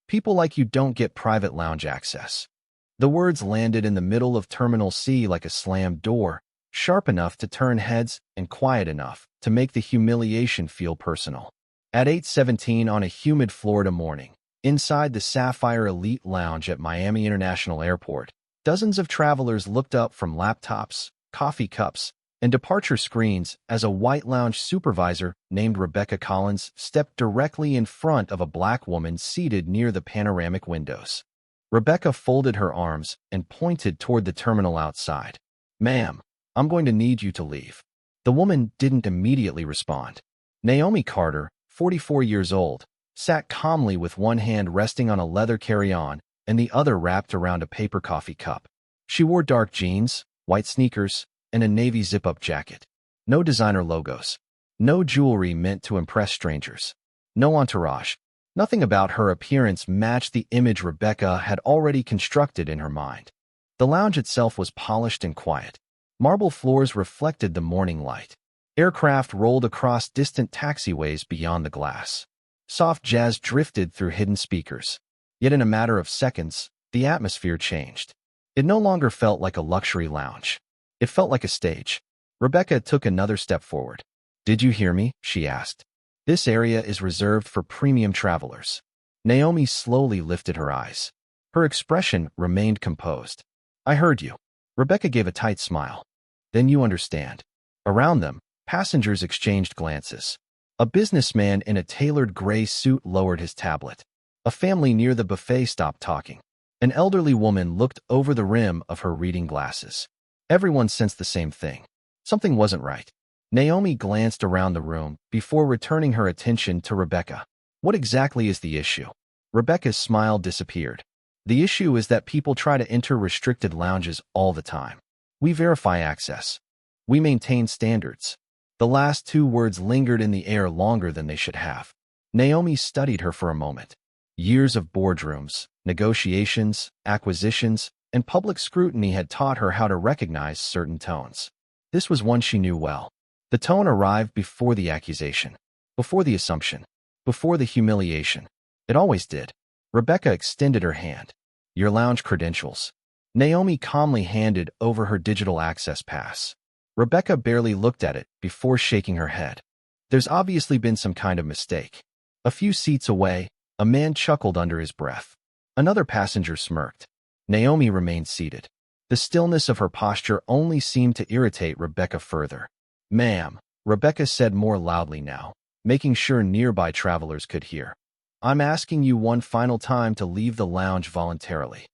People like you don't get private lounge access." The words landed in the middle of Terminal C like a slammed door, sharp enough to turn heads and quiet enough to make the humiliation feel personal. At 8:17 on a humid Florida morning, inside the Sapphire Elite Lounge at Miami International Airport, dozens of travelers looked up from laptops, coffee cups, and departure screens as a white lounge supervisor named Rebecca Collins stepped directly in front of a black woman seated near the panoramic windows. Rebecca folded her arms and pointed toward the terminal outside. "Ma'am, I'm going to need you to leave." The woman didn't immediately respond. Naomi Carter, 44 years old, sat calmly with one hand resting on a leather carry-on and the other wrapped around a paper coffee cup. She wore dark jeans, white sneakers, and a navy zip-up jacket. No designer logos. No jewelry meant to impress strangers. No entourage. Nothing about her appearance matched the image Rebecca had already constructed in her mind. The lounge itself was polished and quiet. Marble floors reflected the morning light. Aircraft rolled across distant taxiways beyond the glass. Soft jazz drifted through hidden speakers. Yet in a matter of seconds, the atmosphere changed. It no longer felt like a luxury lounge. It felt like a stage. Rebecca took another step forward. "Did you hear me?" she asked. "This area is reserved for premium travelers." Naomi slowly lifted her eyes. Her expression remained composed. "I heard you." Rebecca gave a tight smile. "Then you understand." Around them, passengers exchanged glances. A businessman in a tailored gray suit lowered his tablet. A family near the buffet stopped talking. An elderly woman looked over the rim of her reading glasses. Everyone sensed the same thing. Something wasn't right. Naomi glanced around the room before returning her attention to Rebecca. "What exactly is the issue?" Rebecca's smile disappeared. "The issue is that people try to enter restricted lounges all the time. We verify access. We maintain standards." The last two words lingered in the air longer than they should have. Naomi studied her for a moment. Years of boardrooms, negotiations, acquisitions, and public scrutiny had taught her how to recognize certain tones. This was one she knew well. The tone arrived before the accusation, before the assumption, before the humiliation. It always did. Rebecca extended her hand. "Your lounge credentials." Naomi calmly handed over her digital access pass. Rebecca barely looked at it before shaking her head. "There's obviously been some kind of mistake." A few seats away, a man chuckled under his breath. Another passenger smirked. Naomi remained seated. The stillness of her posture only seemed to irritate Rebecca further. "Ma'am," Rebecca said more loudly now, making sure nearby travelers could hear. "I'm asking you one final time to leave the lounge voluntarily."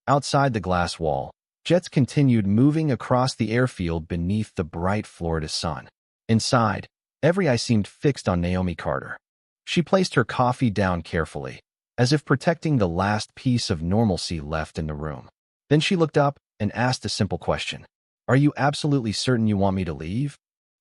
Outside the glass wall, jets continued moving across the airfield beneath the bright Florida sun. Inside, every eye seemed fixed on Naomi Carter. She placed her coffee down carefully, as if protecting the last piece of normalcy left in the room. Then she looked up and asked a simple question. "Are you absolutely certain you want me to leave?"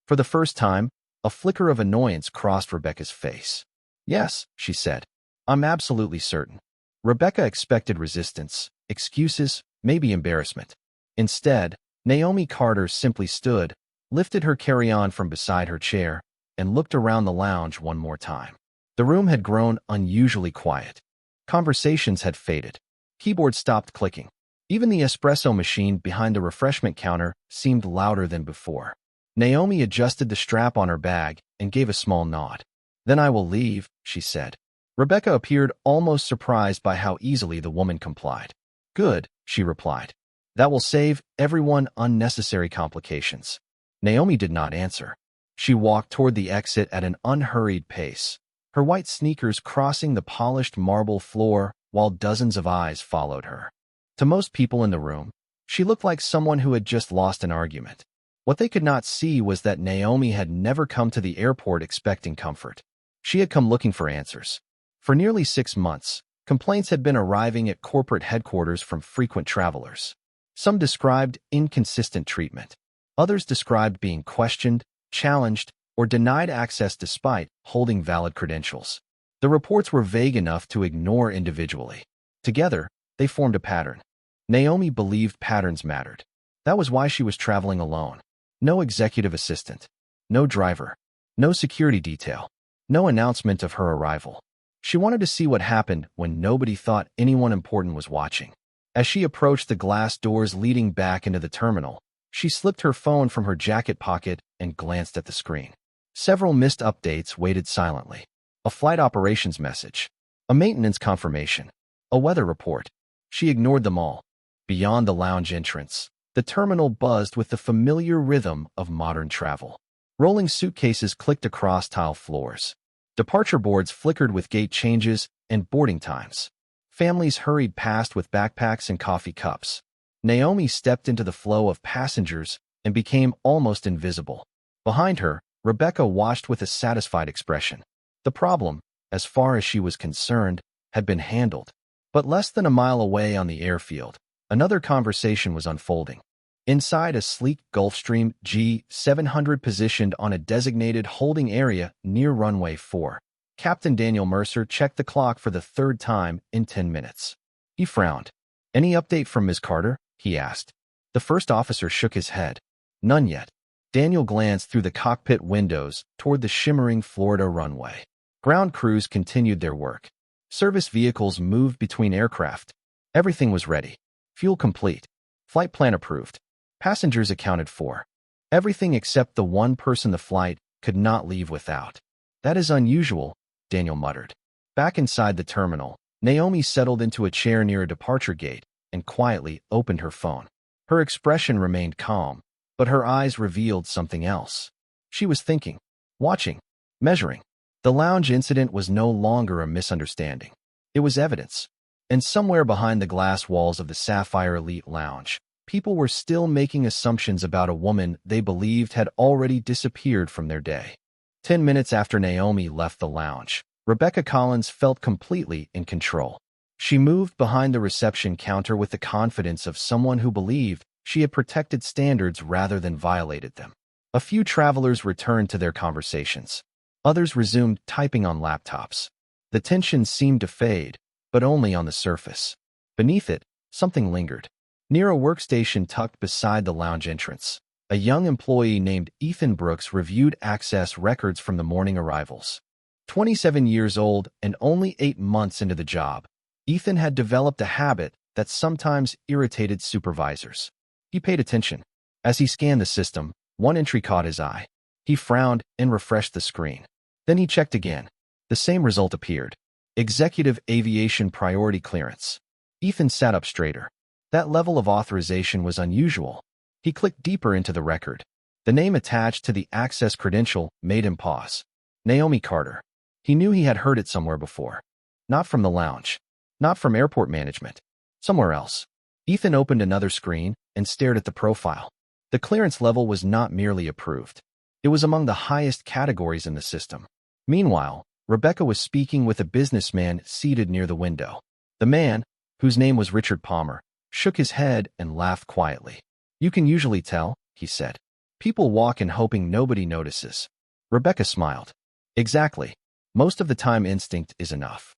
For the first time, a flicker of annoyance crossed Rebecca's face. "Yes," she said. "I'm absolutely certain." Rebecca expected resistance, excuses, maybe embarrassment. Instead, Naomi Carter simply stood, lifted her carry-on from beside her chair, and looked around the lounge one more time. The room had grown unusually quiet. Conversations had faded. Keyboards stopped clicking. Even the espresso machine behind the refreshment counter seemed louder than before. Naomi adjusted the strap on her bag and gave a small nod. "Then I will leave," she said. Rebecca appeared almost surprised by how easily the woman complied. "Good," she replied. "That will save everyone unnecessary complications." Naomi did not answer. She walked toward the exit at an unhurried pace, her white sneakers crossing the polished marble floor while dozens of eyes followed her. To most people in the room, she looked like someone who had just lost an argument. What they could not see was that Naomi had never come to the airport expecting comfort. She had come looking for answers. For nearly 6 months, complaints had been arriving at corporate headquarters from frequent travelers. Some described inconsistent treatment. Others described being questioned, challenged, or denied access despite holding valid credentials. The reports were vague enough to ignore individually. Together, they formed a pattern. Naomi believed patterns mattered. That was why she was traveling alone. No executive assistant. No driver. No security detail. No announcement of her arrival. She wanted to see what happened when nobody thought anyone important was watching. As she approached the glass doors leading back into the terminal, she slipped her phone from her jacket pocket and glanced at the screen. Several missed updates waited silently. A flight operations message, a maintenance confirmation, a weather report. She ignored them all. Beyond the lounge entrance, the terminal buzzed with the familiar rhythm of modern travel. Rolling suitcases clicked across tile floors. Departure boards flickered with gate changes and boarding times. Families hurried past with backpacks and coffee cups. Naomi stepped into the flow of passengers and became almost invisible. Behind her, Rebecca watched with a satisfied expression. The problem, as far as she was concerned, had been handled. But less than a mile away on the airfield, another conversation was unfolding. Inside a sleek Gulfstream G700 positioned on a designated holding area near Runway 4, Captain Daniel Mercer checked the clock for the third time in 10 minutes. He frowned. "Any update from Ms. Carter?" he asked. The first officer shook his head. "None yet." Daniel glanced through the cockpit windows toward the shimmering Florida runway. Ground crews continued their work. Service vehicles moved between aircraft. Everything was ready. Fuel complete. Flight plan approved. Passengers accounted for. Everything except the one person the flight could not leave without. "That is unusual," Daniel muttered. Back inside the terminal, Naomi settled into a chair near a departure gate and quietly opened her phone. Her expression remained calm, but her eyes revealed something else. She was thinking, watching, measuring. The lounge incident was no longer a misunderstanding. It was evidence. And somewhere behind the glass walls of the Sapphire Elite Lounge, people were still making assumptions about a woman they believed had already disappeared from their day. 10 minutes after Naomi left the lounge, Rebecca Collins felt completely in control. She moved behind the reception counter with the confidence of someone who believed she had protected standards rather than violated them. A few travelers returned to their conversations. Others resumed typing on laptops. The tension seemed to fade, but only on the surface. Beneath it, something lingered. Near a workstation tucked beside the lounge entrance, a young employee named Ethan Brooks reviewed access records from the morning arrivals. 27 years old and only 8 months into the job, Ethan had developed a habit that sometimes irritated supervisors. He paid attention. As he scanned the system, one entry caught his eye. He frowned and refreshed the screen. Then he checked again. The same result appeared. Executive Aviation Priority Clearance. Ethan sat up straighter. That level of authorization was unusual. He clicked deeper into the record. The name attached to the access credential made him pause. Naomi Carter. He knew he had heard it somewhere before. Not from the lounge. Not from airport management. Somewhere else. Ethan opened another screen and stared at the profile. The clearance level was not merely approved. It was among the highest categories in the system. Meanwhile, Rebecca was speaking with a businessman seated near the window. The man, whose name was Richard Palmer, shook his head and laughed quietly. "You can usually tell," he said. "People walk in hoping nobody notices." Rebecca smiled. "Exactly. Most of the time instinct is enough."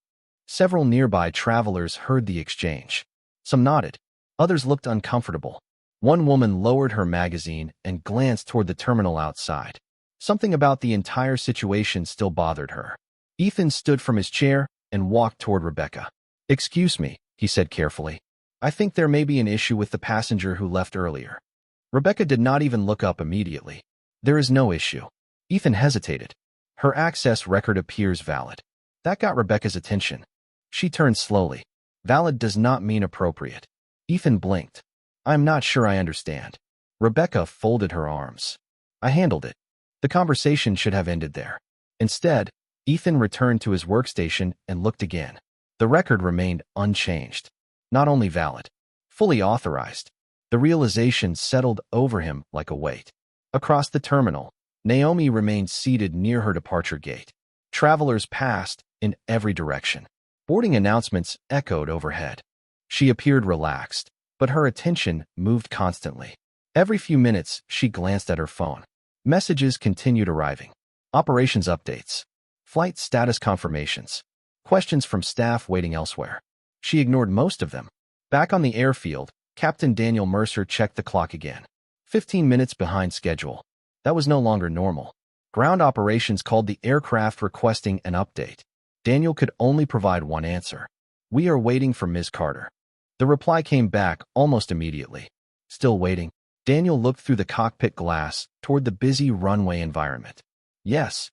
Several nearby travelers heard the exchange. Some nodded. Others looked uncomfortable. One woman lowered her magazine and glanced toward the terminal outside. Something about the entire situation still bothered her. Ethan stood from his chair and walked toward Rebecca. "Excuse me," he said carefully. "I think there may be an issue with the passenger who left earlier." Rebecca did not even look up immediately. "There is no issue." Ethan hesitated. "Her access record appears valid." That got Rebecca's attention. She turned slowly. "Valid does not mean appropriate." Ethan blinked. "I'm not sure I understand." Rebecca folded her arms. "I handled it." The conversation should have ended there. Instead, Ethan returned to his workstation and looked again. The record remained unchanged. Not only valid, fully authorized. The realization settled over him like a weight. Across the terminal, Naomi remained seated near her departure gate. Travelers passed in every direction. Boarding announcements echoed overhead. She appeared relaxed, but her attention moved constantly. Every few minutes, she glanced at her phone. Messages continued arriving. Operations updates. Flight status confirmations. Questions from staff waiting elsewhere. She ignored most of them. Back on the airfield, Captain Daniel Mercer checked the clock again. 15 minutes behind schedule. That was no longer normal. Ground operations called the aircraft requesting an update. Daniel could only provide one answer. "We are waiting for Ms. Carter." The reply came back almost immediately. "Still waiting?" Daniel looked through the cockpit glass toward the busy runway environment. "Yes."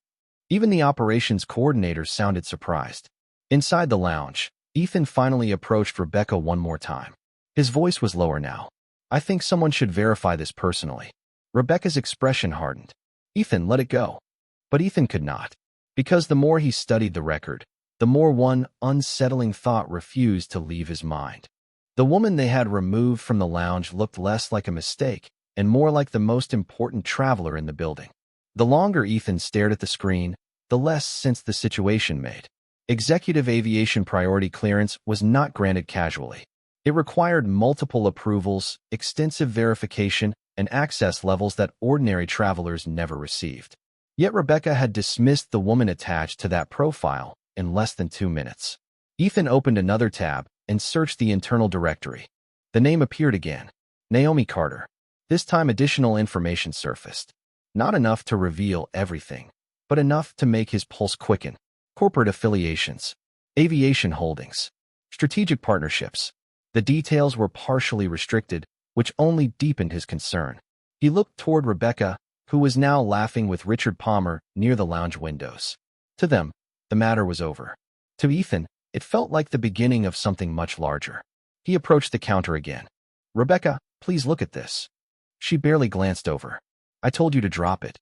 Even the operations coordinator sounded surprised. Inside the lounge, Ethan finally approached Rebecca one more time. His voice was lower now. "I think someone should verify this personally." Rebecca's expression hardened. "Ethan, let it go." But Ethan could not. Because the more he studied the record, the more one unsettling thought refused to leave his mind. The woman they had removed from the lounge looked less like a mistake and more like the most important traveler in the building. The longer Ethan stared at the screen, the less sense the situation made. Executive aviation priority clearance was not granted casually. It required multiple approvals, extensive verification, and access levels that ordinary travelers never received. Yet Rebecca had dismissed the woman attached to that profile in less than 2 minutes. Ethan opened another tab and searched the internal directory. The name appeared again. Naomi Carter. This time additional information surfaced. Not enough to reveal everything, but enough to make his pulse quicken. Corporate affiliations, aviation holdings, strategic partnerships. The details were partially restricted, which only deepened his concern. He looked toward Rebecca, who was now laughing with Richard Palmer near the lounge windows. To them, the matter was over. To Ethan, it felt like the beginning of something much larger. He approached the counter again. "Rebecca, please look at this." She barely glanced over. "I told you to drop it."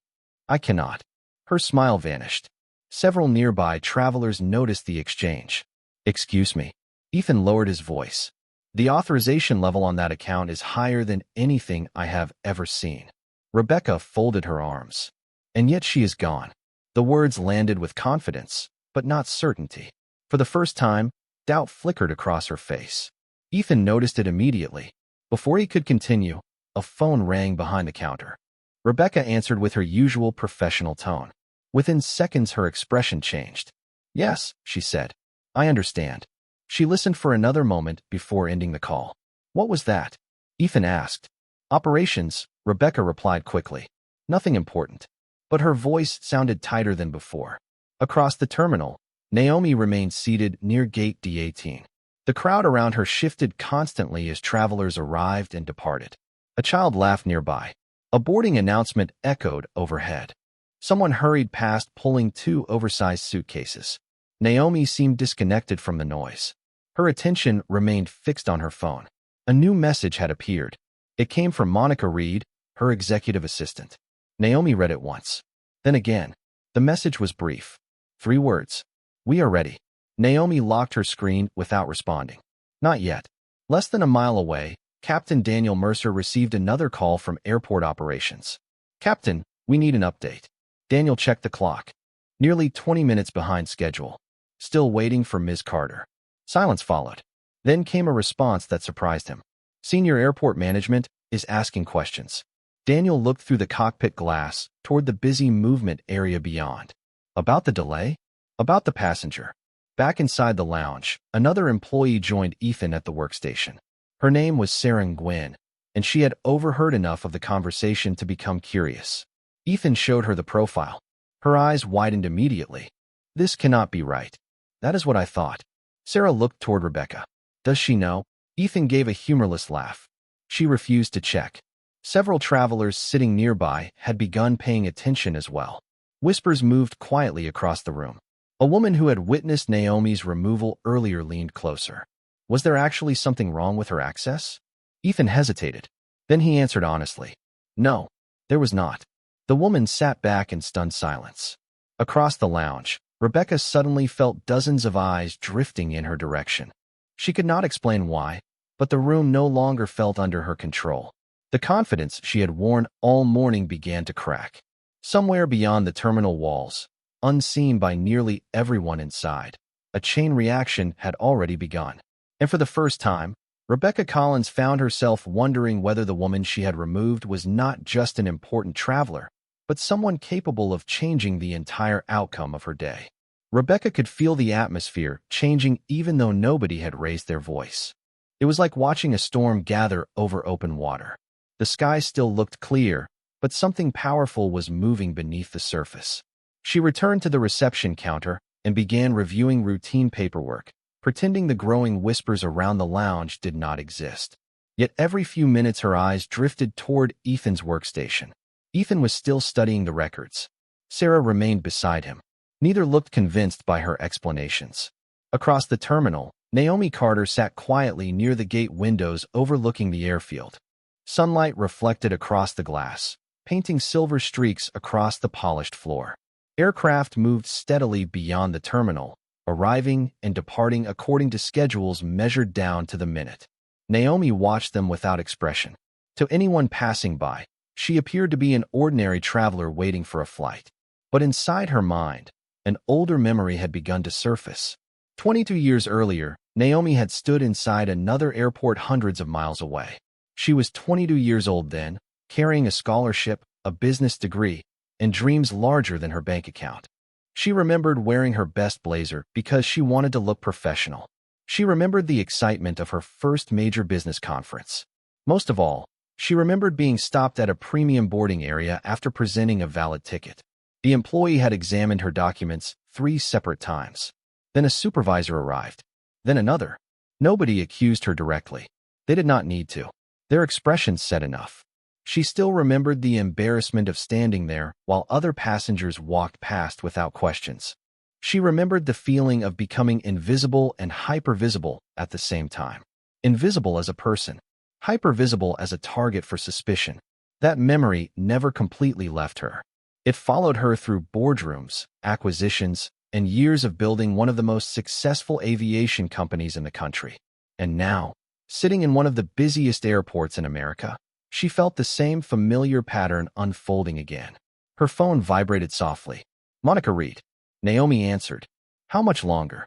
"I cannot." Her smile vanished. Several nearby travelers noticed the exchange. "Excuse me." Ethan lowered his voice. "The authorization level on that account is higher than anything I have ever seen." Rebecca folded her arms. "And yet she is gone." The words landed with confidence, but not certainty. For the first time, doubt flickered across her face. Ethan noticed it immediately. Before he could continue, a phone rang behind the counter. Rebecca answered with her usual professional tone. Within seconds, her expression changed. "Yes," she said. "I understand." She listened for another moment before ending the call. "What was that?" Ethan asked. "Operations," Rebecca replied quickly. "Nothing important." But her voice sounded tighter than before. Across the terminal, Naomi remained seated near gate D18. The crowd around her shifted constantly as travelers arrived and departed. A child laughed nearby. A boarding announcement echoed overhead. Someone hurried past pulling 2 oversized suitcases. Naomi seemed disconnected from the noise. Her attention remained fixed on her phone. A new message had appeared. It came from Monica Reed, her executive assistant. Naomi read it once. Then again. The message was brief. 3 words. "We are ready." Naomi locked her screen without responding. Not yet. Less than a mile away, Captain Daniel Mercer received another call from airport operations. "Captain, we need an update." Daniel checked the clock. Nearly 20 minutes behind schedule. Still waiting for Ms. Carter. Silence followed. Then came a response that surprised him. "Senior airport management is asking questions." Daniel looked through the cockpit glass toward the busy movement area beyond. About the delay? About the passenger? Back inside the lounge, another employee joined Ethan at the workstation. Her name was Sarah Nguyen, and she had overheard enough of the conversation to become curious. Ethan showed her the profile. Her eyes widened immediately. "This cannot be right." "That is what I thought." Sarah looked toward Rebecca. "Does she know?" Ethan gave a humorless laugh. She refused to check. Several travelers sitting nearby had begun paying attention as well. Whispers moved quietly across the room. A woman who had witnessed Naomi's removal earlier leaned closer. Was there actually something wrong with her access? Ethan hesitated. Then he answered honestly. No, there was not. The woman sat back in stunned silence. Across the lounge, Rebecca suddenly felt dozens of eyes drifting in her direction. She could not explain why, but the room no longer felt under her control. The confidence she had worn all morning began to crack. Somewhere beyond the terminal walls, unseen by nearly everyone inside, a chain reaction had already begun. And for the first time, Rebecca Collins found herself wondering whether the woman she had removed was not just an important traveler, but someone capable of changing the entire outcome of her day. Rebecca could feel the atmosphere changing even though nobody had raised their voice. It was like watching a storm gather over open water. The sky still looked clear, but something powerful was moving beneath the surface. She returned to the reception counter, and began reviewing routine paperwork, pretending the growing whispers around the lounge did not exist. Yet every few minutes her eyes drifted toward Ethan's workstation. Ethan was still studying the records. Sarah remained beside him. Neither looked convinced by her explanations. Across the terminal, Naomi Carter sat quietly near the gate windows overlooking the airfield. Sunlight reflected across the glass, painting silver streaks across the polished floor. Aircraft moved steadily beyond the terminal, arriving and departing according to schedules measured down to the minute. Naomi watched them without expression. To anyone passing by, she appeared to be an ordinary traveler waiting for a flight. But inside her mind, an older memory had begun to surface. 22 years earlier, Naomi had stood inside another airport hundreds of miles away. She was 22 years old then, carrying a scholarship, a business degree, and dreams larger than her bank account. She remembered wearing her best blazer because she wanted to look professional. She remembered the excitement of her first major business conference. Most of all, she remembered being stopped at a premium boarding area after presenting a valid ticket. The employee had examined her documents 3 separate times. Then a supervisor arrived. Then another. Nobody accused her directly. They did not need to. Their expressions said enough. She still remembered the embarrassment of standing there while other passengers walked past without questions. She remembered the feeling of becoming invisible and hypervisible at the same time. Invisible as a person, hypervisible as a target for suspicion. That memory never completely left her. It followed her through boardrooms, acquisitions, and years of building one of the most successful aviation companies in the country. And now, sitting in one of the busiest airports in America, she felt the same familiar pattern unfolding again. Her phone vibrated softly. Monica Reed. Naomi answered. How much longer?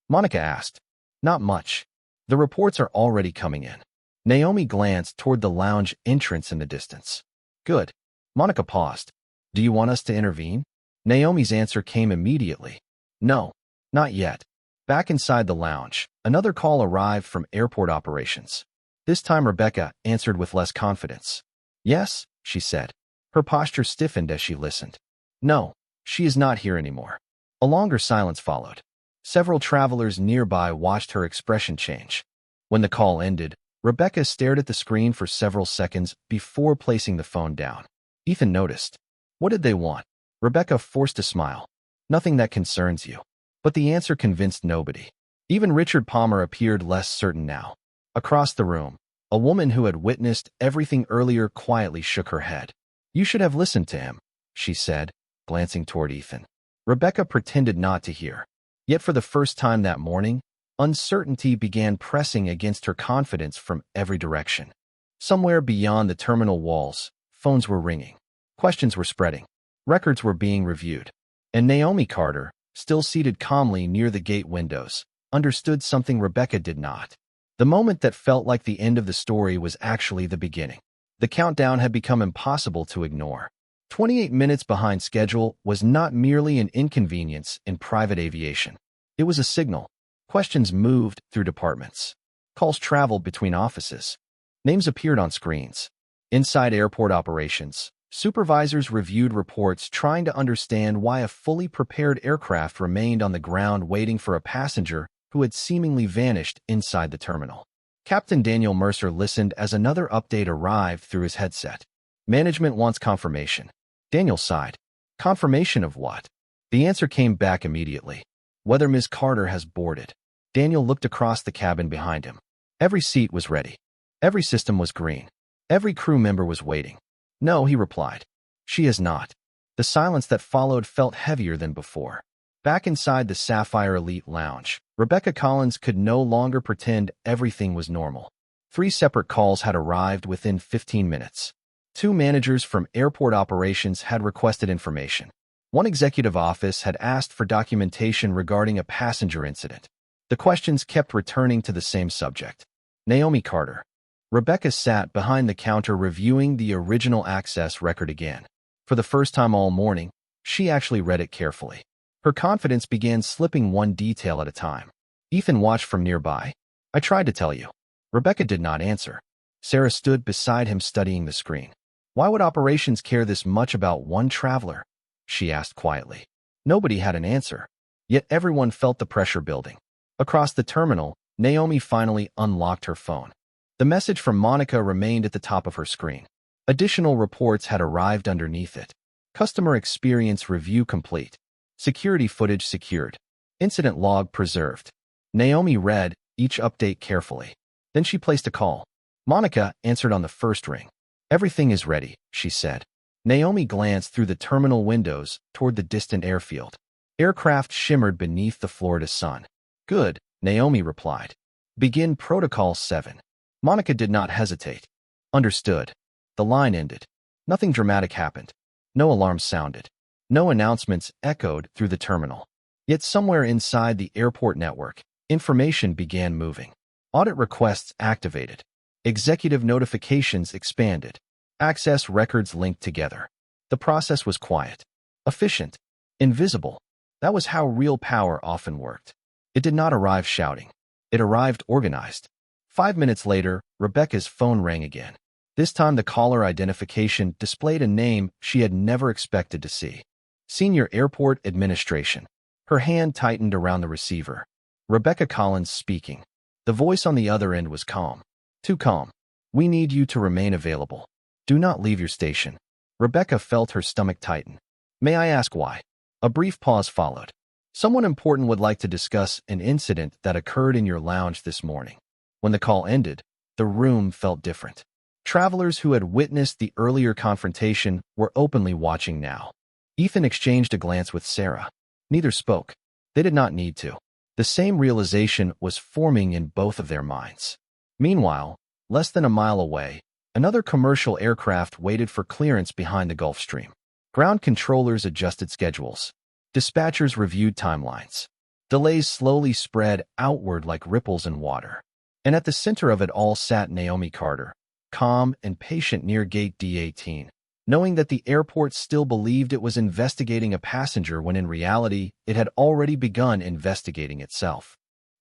Monica asked. Not much. The reports are already coming in. Naomi glanced toward the lounge entrance in the distance. Good. Monica paused. Do you want us to intervene? Naomi's answer came immediately. No, not yet. Back inside the lounge, another call arrived from airport operations. This time Rebecca answered with less confidence. Yes, she said. Her posture stiffened as she listened. No, she is not here anymore. A longer silence followed. Several travelers nearby watched her expression change. When the call ended, Rebecca stared at the screen for several seconds before placing the phone down. Ethan noticed. What did they want? Rebecca forced a smile. Nothing that concerns you. But the answer convinced nobody. Even Richard Palmer appeared less certain now. Across the room, a woman who had witnessed everything earlier quietly shook her head. You should have listened to him, she said, glancing toward Ethan. Rebecca pretended not to hear. Yet for the first time that morning, uncertainty began pressing against her confidence from every direction. Somewhere beyond the terminal walls, phones were ringing. Questions were spreading. Records were being reviewed. And Naomi Carter, still seated calmly near the gate windows, understood something Rebecca did not. The moment that felt like the end of the story was actually the beginning. The countdown had become impossible to ignore. 28 minutes behind schedule was not merely an inconvenience in private aviation. It was a signal. Questions moved through departments. Calls traveled between offices. Names appeared on screens. Inside airport operations, supervisors reviewed reports trying to understand why a fully prepared aircraft remained on the ground waiting for a passenger who had seemingly vanished inside the terminal. Captain Daniel Mercer listened as another update arrived through his headset. Management wants confirmation. Daniel sighed. Confirmation of what? The answer came back immediately. Whether Ms. Carter has boarded. Daniel looked across the cabin behind him. Every seat was ready. Every system was green. Every crew member was waiting. No, he replied. She has not. The silence that followed felt heavier than before. Back inside the Sapphire Elite Lounge, Rebecca Collins could no longer pretend everything was normal. 3 separate calls had arrived within 15 minutes. 2 managers from airport operations had requested information. 1 executive office had asked for documentation regarding a passenger incident. The questions kept returning to the same subject. Naomi Carter. Rebecca sat behind the counter reviewing the original access record again. For the first time all morning, she actually read it carefully. Her confidence began slipping one detail at a time. Ethan watched from nearby. I tried to tell you. Rebecca did not answer. Sarah stood beside him studying the screen. Why would operations care this much about one traveler? She asked quietly. Nobody had an answer. Yet everyone felt the pressure building. Across the terminal, Naomi finally unlocked her phone. The message from Monica remained at the top of her screen. Additional reports had arrived underneath it. Customer experience review complete. Security footage secured. Incident log preserved. Naomi read each update carefully. Then she placed a call. Monica answered on the first ring. Everything is ready, she said. Naomi glanced through the terminal windows toward the distant airfield. Aircraft shimmered beneath the Florida sun. Good, Naomi replied. Begin Protocol 7. Monica did not hesitate. Understood. The line ended. Nothing dramatic happened. No alarms sounded. No announcements echoed through the terminal. Yet somewhere inside the airport network, information began moving. Audit requests activated. Executive notifications expanded. Access records linked together. The process was quiet, efficient, invisible. That was how real power often worked. It did not arrive shouting. It arrived organized. 5 minutes later, Rebecca's phone rang again. This time the caller identification displayed a name she had never expected to see. Senior Airport Administration. Her hand tightened around the receiver. Rebecca Collins speaking. The voice on the other end was calm. Too calm. We need you to remain available. Do not leave your station. Rebecca felt her stomach tighten. May I ask why? A brief pause followed. Someone important would like to discuss an incident that occurred in your lounge this morning. When the call ended, the room felt different. Travelers who had witnessed the earlier confrontation were openly watching now. Ethan exchanged a glance with Sarah. Neither spoke. They did not need to. The same realization was forming in both of their minds. Meanwhile, less than a mile away, another commercial aircraft waited for clearance behind the Gulf Stream. Ground controllers adjusted schedules. Dispatchers reviewed timelines. Delays slowly spread outward like ripples in water. And at the center of it all sat Naomi Carter, calm and patient near gate D18, knowing that the airport still believed it was investigating a passenger when in reality it had already begun investigating itself.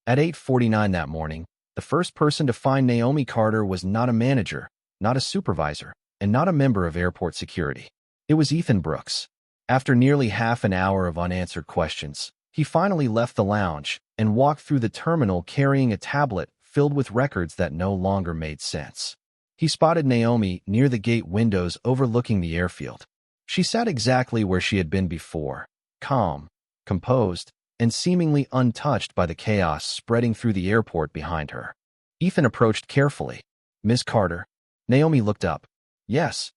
At 8:49 that morning, the first person to find Naomi Carter was not a manager, not a supervisor, and not a member of airport security. It was Ethan Brooks. After nearly half an hour of unanswered questions, he finally left the lounge and walked through the terminal carrying a tablet filled with records that no longer made sense. He spotted Naomi near the gate windows overlooking the airfield. She sat exactly where she had been before, calm, composed, and seemingly untouched by the chaos spreading through the airport behind her. Ethan approached carefully. Miss Carter. Naomi looked up. Yes.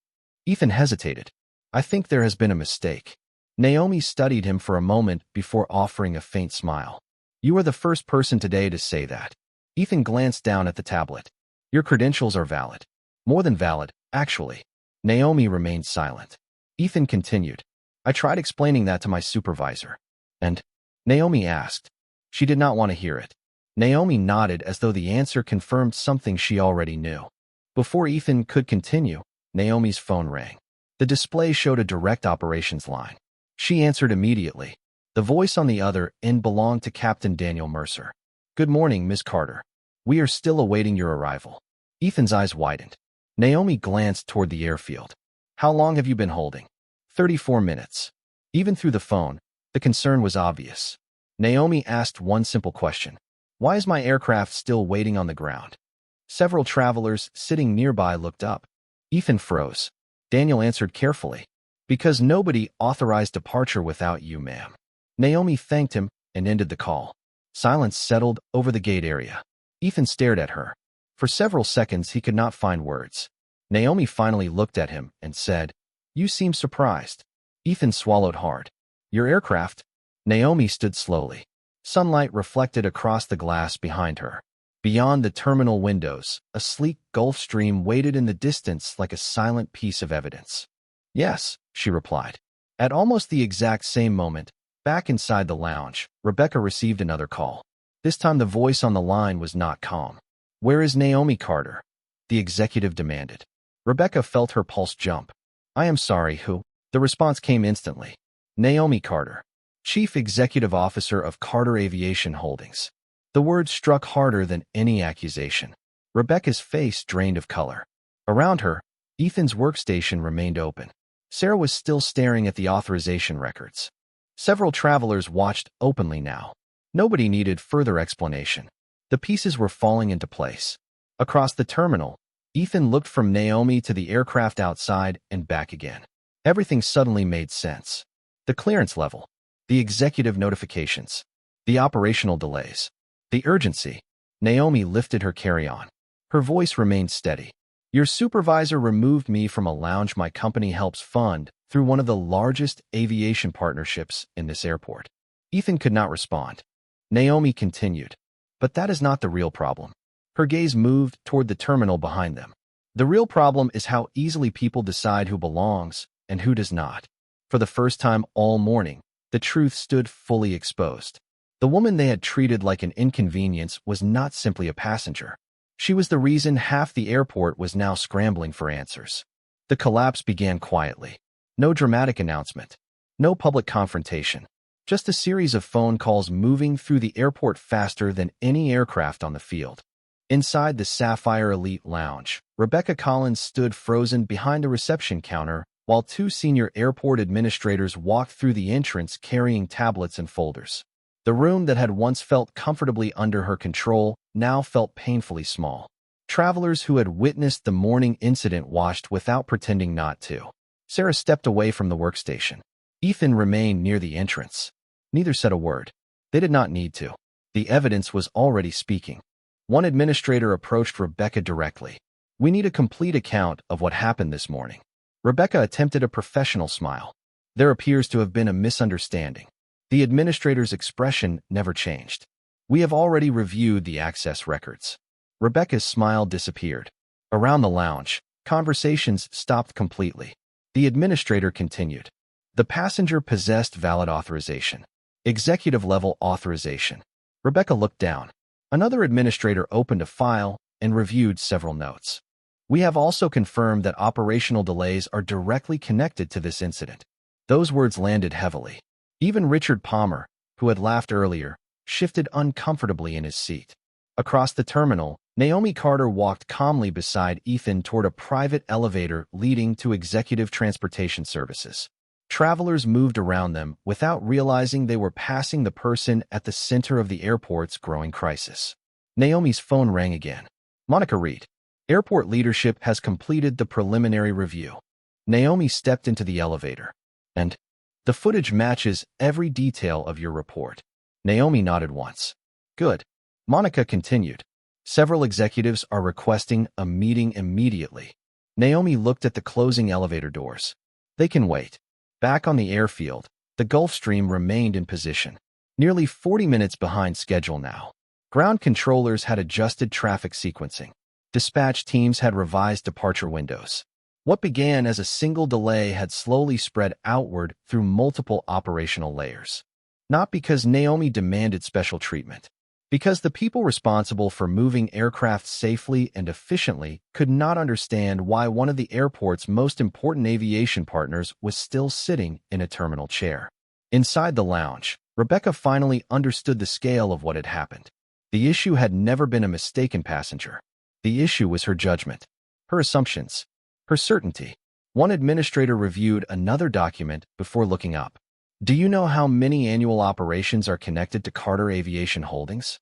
Ethan hesitated. I think there has been a mistake. Naomi studied him for a moment before offering a faint smile. You are the first person today to say that. Ethan glanced down at the tablet. Your credentials are valid. More than valid, actually. Naomi remained silent. Ethan continued. I tried explaining that to my supervisor. And? Naomi asked. She did not want to hear it. Naomi nodded as though the answer confirmed something she already knew. Before Ethan could continue, Naomi's phone rang. The display showed a direct operations line. She answered immediately. The voice on the other end belonged to Captain Daniel Mercer. Good morning, Miss Carter. We are still awaiting your arrival. Ethan's eyes widened. Naomi glanced toward the airfield. How long have you been holding? 34 minutes. Even through the phone, the concern was obvious. Naomi asked one simple question. Why is my aircraft still waiting on the ground? Several travelers sitting nearby looked up. Ethan froze. Daniel answered carefully. Because nobody authorized departure without you, ma'am. Naomi thanked him and ended the call. Silence settled over the gate area. Ethan stared at her. For several seconds he could not find words. Naomi finally looked at him and said, You seem surprised. Ethan swallowed hard. Your aircraft? Naomi stood slowly. Sunlight reflected across the glass behind her. Beyond the terminal windows, a sleek Gulf Stream waited in the distance like a silent piece of evidence. Yes, she replied. At almost the exact same moment, back inside the lounge, Rebecca received another call. This time the voice on the line was not calm. Where is Naomi Carter? The executive demanded. Rebecca felt her pulse jump. I am sorry, who? The response came instantly. Naomi Carter, Chief Executive Officer of Carter Aviation Holdings. The word struck harder than any accusation. Rebecca's face drained of color. Around her, Ethan's workstation remained open. Sarah was still staring at the authorization records. Several travelers watched openly now. Nobody needed further explanation. The pieces were falling into place. Across the terminal, Ethan looked from Naomi to the aircraft outside and back again. Everything suddenly made sense. The clearance level, the executive notifications, the operational delays, the urgency. Naomi lifted her carry-on. Her voice remained steady. Your supervisor removed me from a lounge my company helps fund through one of the largest aviation partnerships in this airport. Ethan could not respond. Naomi continued, but that is not the real problem. Her gaze moved toward the terminal behind them. The real problem is how easily people decide who belongs and who does not. For the first time all morning, the truth stood fully exposed. The woman they had treated like an inconvenience was not simply a passenger. She was the reason half the airport was now scrambling for answers. The collapse began quietly. No dramatic announcement. No public confrontation. Just a series of phone calls moving through the airport faster than any aircraft on the field. Inside the Sapphire Elite Lounge, Rebecca Collins stood frozen behind the reception counter while two senior airport administrators walked through the entrance carrying tablets and folders. The room that had once felt comfortably under her control now felt painfully small. Travelers who had witnessed the morning incident watched without pretending not to. Sarah stepped away from the workstation. Ethan remained near the entrance. Neither said a word. They did not need to. The evidence was already speaking. One administrator approached Rebecca directly. We need a complete account of what happened this morning. Rebecca attempted a professional smile. There appears to have been a misunderstanding. The administrator's expression never changed. We have already reviewed the access records. Rebecca's smile disappeared. Around the lounge, conversations stopped completely. The administrator continued. The passenger possessed valid authorization. Executive-level authorization. Rebecca looked down. Another administrator opened a file and reviewed several notes. We have also confirmed that operational delays are directly connected to this incident. Those words landed heavily. Even Richard Palmer, who had laughed earlier, shifted uncomfortably in his seat. Across the terminal, Naomi Carter walked calmly beside Ethan toward a private elevator leading to executive transportation services. Travelers moved around them without realizing they were passing the person at the center of the airport's growing crisis. Naomi's phone rang again. Monica Reed. Airport leadership has completed the preliminary review. Naomi stepped into the elevator. And the footage matches every detail of your report. Naomi nodded once. Good. Monica continued. Several executives are requesting a meeting immediately. Naomi looked at the closing elevator doors. They can wait. Back on the airfield, the Gulfstream remained in position. Nearly 40 minutes behind schedule now. Ground controllers had adjusted traffic sequencing. Dispatch teams had revised departure windows. What began as a single delay had slowly spread outward through multiple operational layers. Not because Naomi demanded special treatment. Because the people responsible for moving aircraft safely and efficiently could not understand why one of the airport's most important aviation partners was still sitting in a terminal chair. Inside the lounge, Rebecca finally understood the scale of what had happened. The issue had never been a mistaken passenger. The issue was her judgment, her assumptions, her certainty. One administrator reviewed another document before looking up. Do you know how many annual operations are connected to Carter Aviation Holdings?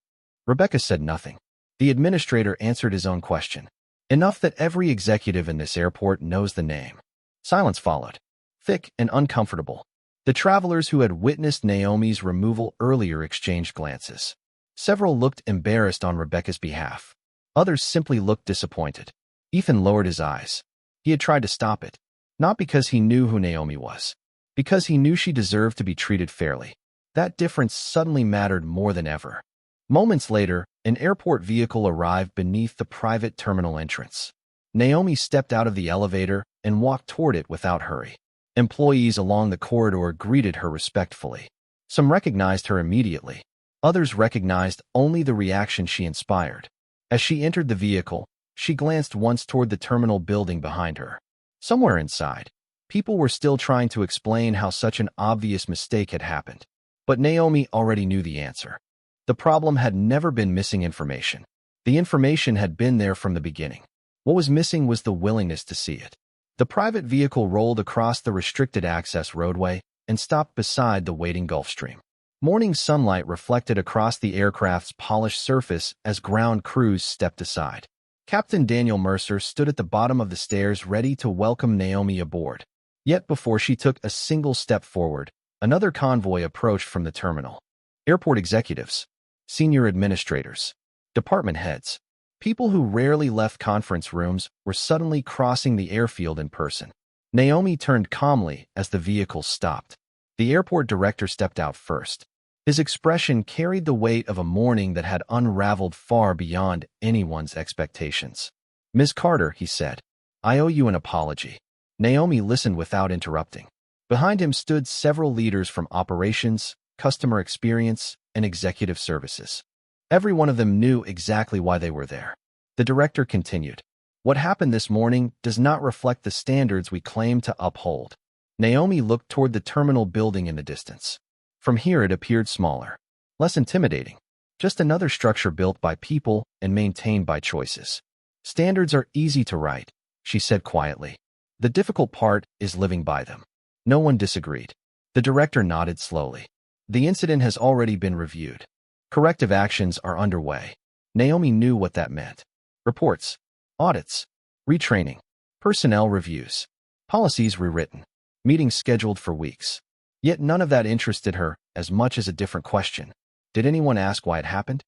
Rebecca said nothing. The administrator answered his own question. Enough that every executive in this airport knows the name. Silence followed, thick and uncomfortable. The travelers who had witnessed Naomi's removal earlier exchanged glances. Several looked embarrassed on Rebecca's behalf. Others simply looked disappointed. Ethan lowered his eyes. He had tried to stop it, not because he knew who Naomi was, because he knew she deserved to be treated fairly. That difference suddenly mattered more than ever. Moments later, an airport vehicle arrived beneath the private terminal entrance. Naomi stepped out of the elevator and walked toward it without hurry. Employees along the corridor greeted her respectfully. Some recognized her immediately. Others recognized only the reaction she inspired. As she entered the vehicle, she glanced once toward the terminal building behind her. Somewhere inside, people were still trying to explain how such an obvious mistake had happened. But Naomi already knew the answer. The problem had never been missing information. The information had been there from the beginning. What was missing was the willingness to see it. The private vehicle rolled across the restricted access roadway, and stopped beside the waiting Gulfstream. Morning sunlight reflected across the aircraft's polished surface as ground crews stepped aside. Captain Daniel Mercer stood at the bottom of the stairs ready to welcome Naomi aboard. Yet before she took a single step forward, another convoy approached from the terminal. Airport executives, senior administrators, department heads, people who rarely left conference rooms were suddenly crossing the airfield in person. Naomi turned calmly as the vehicle stopped. The airport director stepped out first. His expression carried the weight of a morning that had unraveled far beyond anyone's expectations. "Ms. Carter," he said, "I owe you an apology." Naomi listened without interrupting. Behind him stood several leaders from operations, customer experience, and executive services. Every one of them knew exactly why they were there. The director continued, "What happened this morning does not reflect the standards we claim to uphold." Naomi looked toward the terminal building in the distance. From here it appeared smaller, less intimidating, just another structure built by people and maintained by choices. "Standards are easy to write," she said quietly. "The difficult part is living by them." No one disagreed. The director nodded slowly. "The incident has already been reviewed. Corrective actions are underway." Naomi knew what that meant. Reports, audits, retraining, personnel reviews, policies rewritten, meetings scheduled for weeks. Yet none of that interested her as much as a different question. Did anyone ask why it happened?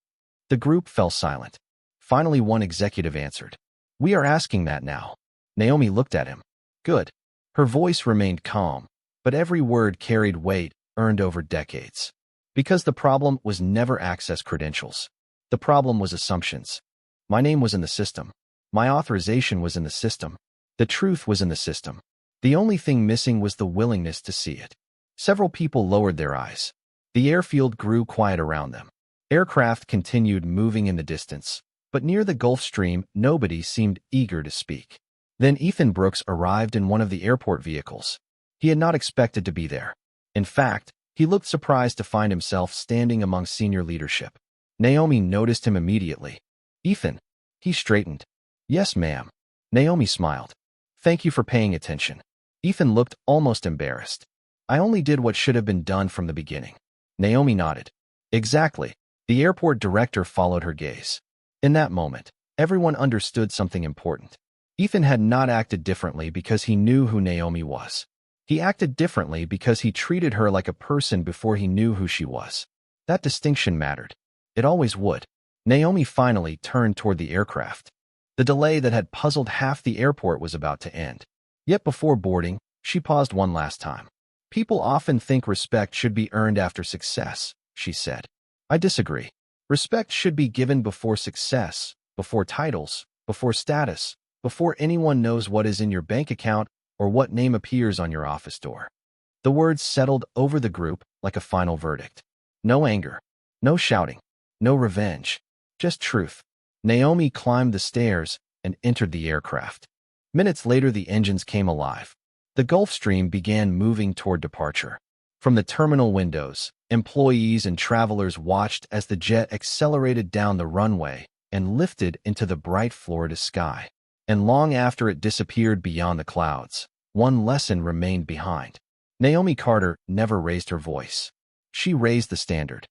The group fell silent. Finally, one executive answered, "We are asking that now." Naomi looked at him. "Good." Her voice remained calm, but every word carried weight earned over decades. Because the problem was never access credentials. The problem was assumptions. My name was in the system. My authorization was in the system. The truth was in the system. The only thing missing was the willingness to see it. Several people lowered their eyes. The airfield grew quiet around them. Aircraft continued moving in the distance, but near the Gulf Stream, nobody seemed eager to speak. Then Ethan Brooks arrived in one of the airport vehicles. He had not expected to be there. In fact, he looked surprised to find himself standing among senior leadership. Naomi noticed him immediately. "Ethan." He straightened. "Yes, ma'am." Naomi smiled. "Thank you for paying attention." Ethan looked almost embarrassed. "I only did what should have been done from the beginning." Naomi nodded. "Exactly." The airport director followed her gaze. In that moment, everyone understood something important. Ethan had not acted differently because he knew who Naomi was. He acted differently because he treated her like a person before he knew who she was. That distinction mattered. It always would. Naomi finally turned toward the aircraft. The delay that had puzzled half the airport was about to end. Yet before boarding, she paused one last time. "People often think respect should be earned after success," she said. "I disagree. Respect should be given before success, before titles, before status, before anyone knows what is in your bank account or what name appears on your office door." The words settled over the group like a final verdict. No anger, no shouting, no revenge, just truth. Naomi climbed the stairs and entered the aircraft. Minutes later, the engines came alive. The Gulfstream began moving toward departure. From the terminal windows, employees and travelers watched as the jet accelerated down the runway and lifted into the bright Florida sky. And long after it disappeared beyond the clouds, one lesson remained behind. Naomi Carter never raised her voice. She raised the standard.